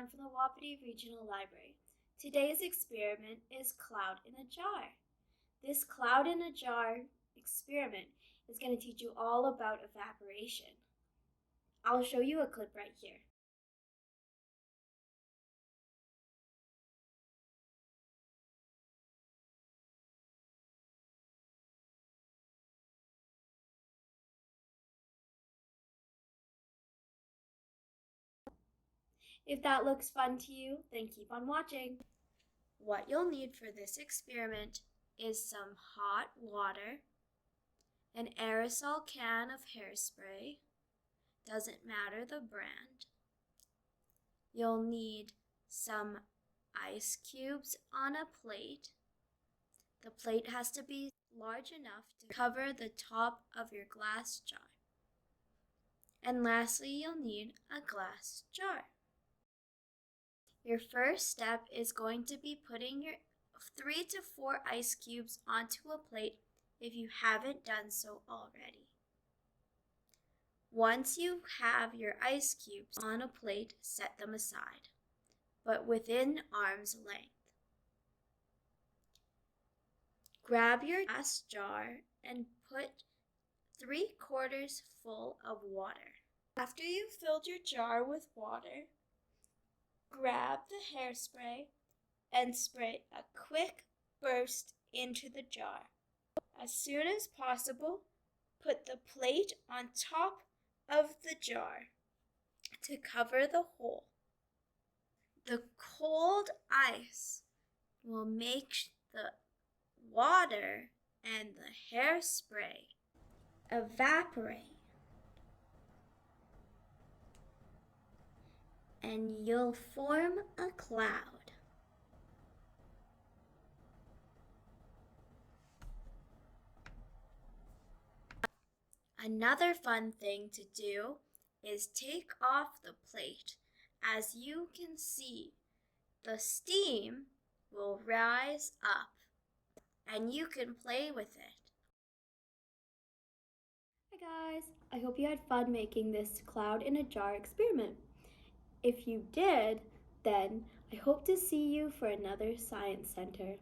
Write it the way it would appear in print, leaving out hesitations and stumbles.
and I'm from the Wapiti Regional Library. Today's experiment is cloud in a jar. This cloud in a jar experiment is going to teach you all about evaporation. I'll show you a clip right here. If that looks fun to you, then keep on watching. What you'll need for this experiment is some hot water, an aerosol can of hairspray, doesn't matter the brand. You'll need some ice cubes on a plate. The plate has to be large enough to cover the top of your glass jar. And lastly, you'll need a glass jar. Your first step is going to be putting your 3 to 4 ice cubes onto a plate if you haven't done so already. Once you have your ice cubes on a plate, set them aside, but within arm's length. Grab your glass jar and put 3/4 full of water. After you've filled your jar with water, grab the hairspray and spray a quick burst into the jar. As soon as possible, put the plate on top of the jar to cover the hole. The cold ice will make the water and the hairspray evaporate, and you'll form a cloud. Another fun thing to do is take off the plate. As you can see, the steam will rise up and you can play with it. Hi guys, I hope you had fun making this cloud in a jar experiment. If you did, then I hope to see you for another Science Center.